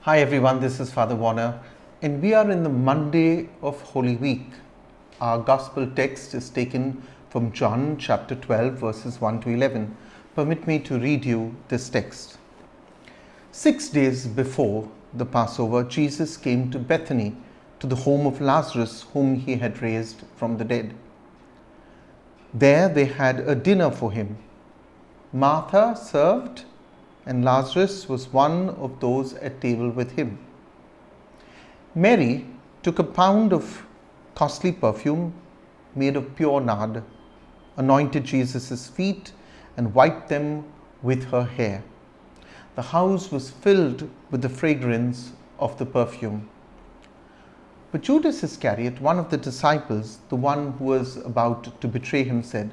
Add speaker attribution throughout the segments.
Speaker 1: Hi everyone, this is Father Warner, and we are in the Monday of Holy Week. Our Gospel text is taken from John chapter 12, verses 1 to 11. Permit me to read you this text. 6 days before the Passover, Jesus came to Bethany, to the home of Lazarus, whom he had raised from the dead. There they had a dinner for him. Martha served, and Lazarus was one of those at table with him. Mary took a pound of costly perfume made of pure nard, anointed Jesus' feet, and wiped them with her hair. The house was filled with the fragrance of the perfume. But Judas Iscariot, one of the disciples, the one who was about to betray him, said,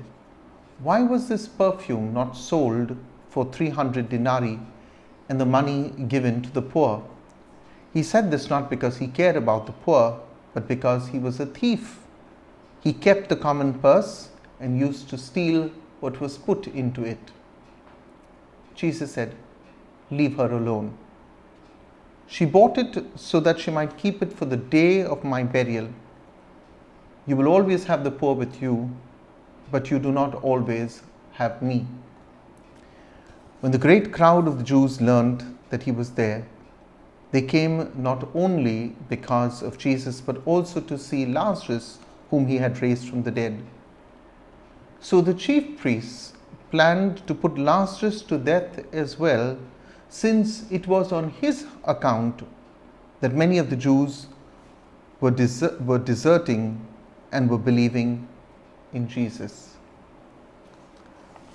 Speaker 1: "Why was this perfume not sold for 300 denarii and the money given to the poor?" He said this not because he cared about the poor, but because he was a thief. He kept the common purse and used to steal what was put into it. Jesus said, "Leave her alone. She bought it so that she might keep it for the day of my burial. You will always have the poor with you, but you do not always have me." When the great crowd of the Jews learned that he was there, they came not only because of Jesus, but also to see Lazarus, whom he had raised from the dead. So the chief priests planned to put Lazarus to death as well, since it was on his account that many of the Jews were deserting and were believing in Jesus.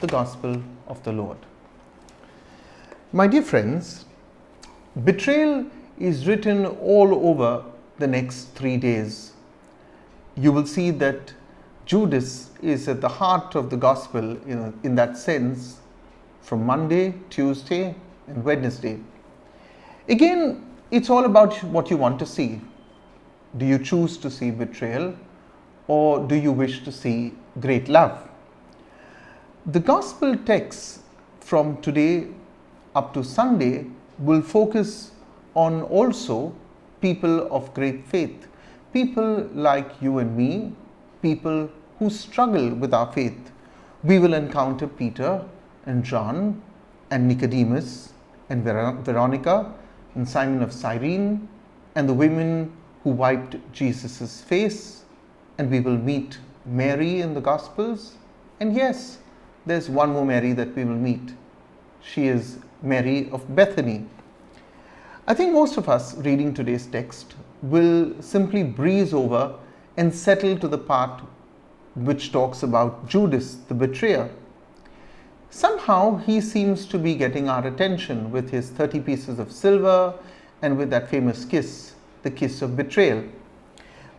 Speaker 1: The Gospel of the Lord. My dear friends, betrayal is written all over the next 3 days. You will see that Judas is at the heart of the Gospel in that sense, from Monday, Tuesday, and Wednesday. Again, it's all about what you want to see. Do you choose to see betrayal, or do you wish to see great love? The Gospel texts from today up to Sunday will focus on also people of great faith, people like you and me, people who struggle with our faith. We will encounter Peter and John and Nicodemus and Veronica and Simon of Cyrene and the women who wiped Jesus' face, and we will meet Mary in the Gospels. And yes, there's one more Mary that we will meet. She is Mary of Bethany. I think most of us reading today's text will simply breeze over and settle to the part which talks about Judas, the betrayer. Somehow he seems to be getting our attention with his 30 pieces of silver and with that famous kiss, the kiss of betrayal.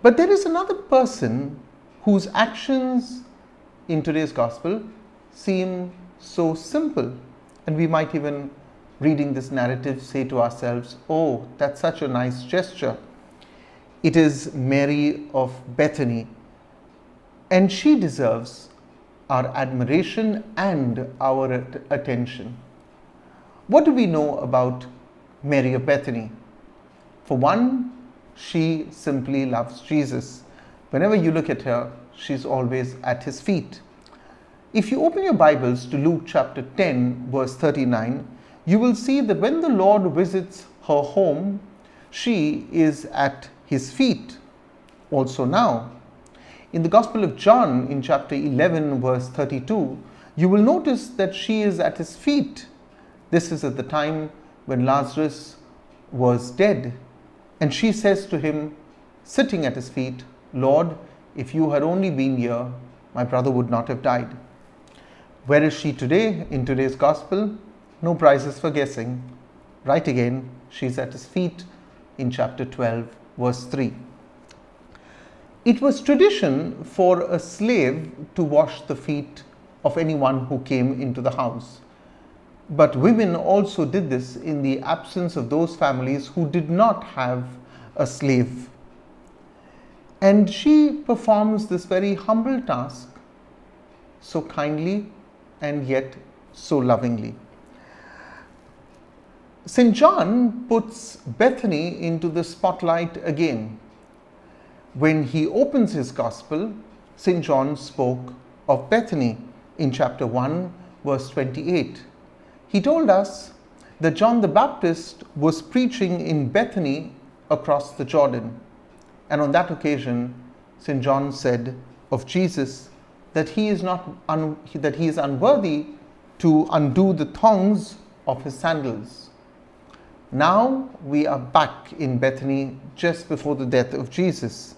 Speaker 1: But there is another person whose actions in today's gospel seem so simple. And we might even, reading this narrative, say to ourselves, "Oh, that's such a nice gesture." It is Mary of Bethany, and she deserves our admiration and our attention. What do we know about Mary of Bethany? For one, she simply loves Jesus. Whenever you look at her, she's always at his feet. If you open your Bibles to Luke chapter 10, verse 39, you will see that when the Lord visits her home, she is at his feet also now. In the Gospel of John, in chapter 11, verse 32, you will notice that she is at his feet. This is at the time when Lazarus was dead. And she says to him, sitting at his feet, "Lord, if you had only been here, my brother would not have died." Where is she today in today's Gospel? No prizes for guessing. Right again, she's at his feet in chapter 12, verse 3. It was tradition for a slave to wash the feet of anyone who came into the house. But women also did this in the absence of those families who did not have a slave. And she performs this very humble task so kindly and yet so lovingly. St. John puts Bethany into the spotlight again. When he opens his gospel, St. John spoke of Bethany in chapter 1, verse 28. He told us that John the Baptist was preaching in Bethany across the Jordan. And on that occasion, St. John said of Jesus that he is unworthy to undo the thongs of his sandals. Now we are back in Bethany just before the death of Jesus.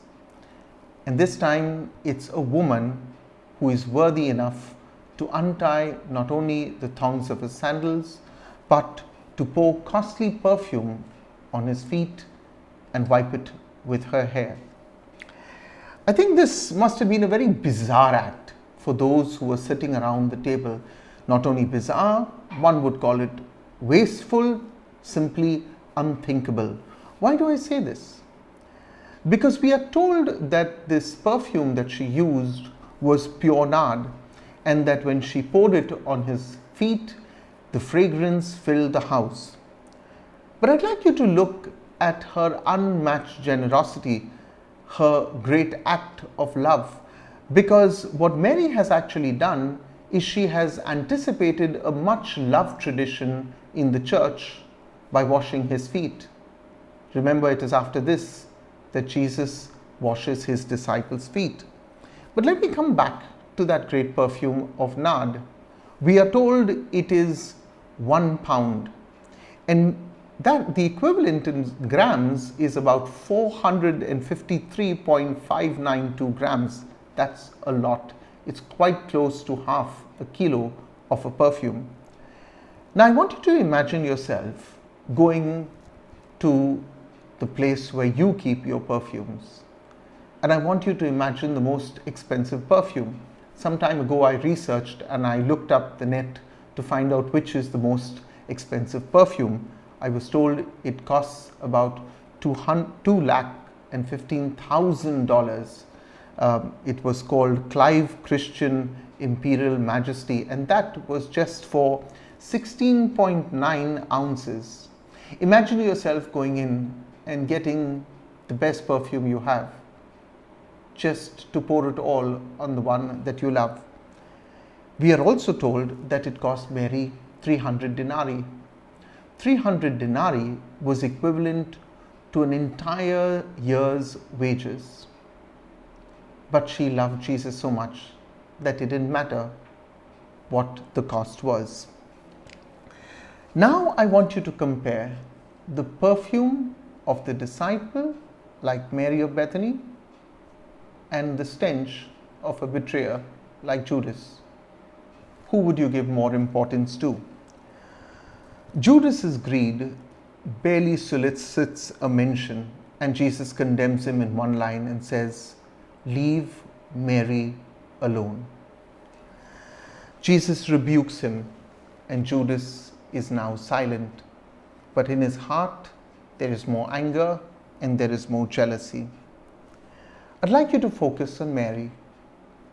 Speaker 1: And this time it's a woman who is worthy enough to untie not only the thongs of his sandals, but to pour costly perfume on his feet and wipe it with her hair. I think this must have been a very bizarre act for those who were sitting around the table. Not only bizarre, one would call it wasteful, simply unthinkable. Why do I say this? Because we are told that this perfume that she used was pure nard, and that when she poured it on his feet, the fragrance filled the house. But I'd like you to look at her unmatched generosity, her great act of love, because what Mary has actually done is she has anticipated a much loved tradition in the church by washing his feet. Remember, it is after this that Jesus washes his disciples' feet. But let me come back to that great perfume of nard. We are told it is 1 pound, and that the equivalent in grams is about 453.592 grams. That's a lot. It's quite close to half a kilo of a perfume. Now I want you to imagine yourself going to the place where you keep your perfumes, and I want you to imagine the most expensive perfume. Some time ago I researched and I looked up the net to find out which is the most expensive perfume. I was told it costs about $2,15,000. It was called Clive Christian Imperial Majesty, and that was just for 16.9 ounces. Imagine yourself going in and getting the best perfume you have, just to pour it all on the one that you love. We are also told that it cost Mary 300 denarii. 300 denarii was equivalent to an entire year's wages. But she loved Jesus so much that it didn't matter what the cost was. Now I want you to compare the perfume of the disciple, like Mary of Bethany, and the stench of a betrayer, like Judas. Who would you give more importance to? Judas's greed barely solicits a mention, and Jesus condemns him in one line and says, "Leave Mary alone." Jesus rebukes him, and Judas is now silent. But in his heart, there is more anger and there is more jealousy. I'd like you to focus on Mary,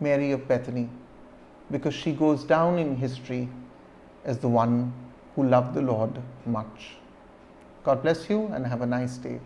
Speaker 1: Mary of Bethany, because she goes down in history as the one who loved the Lord much. God bless you and have a nice day.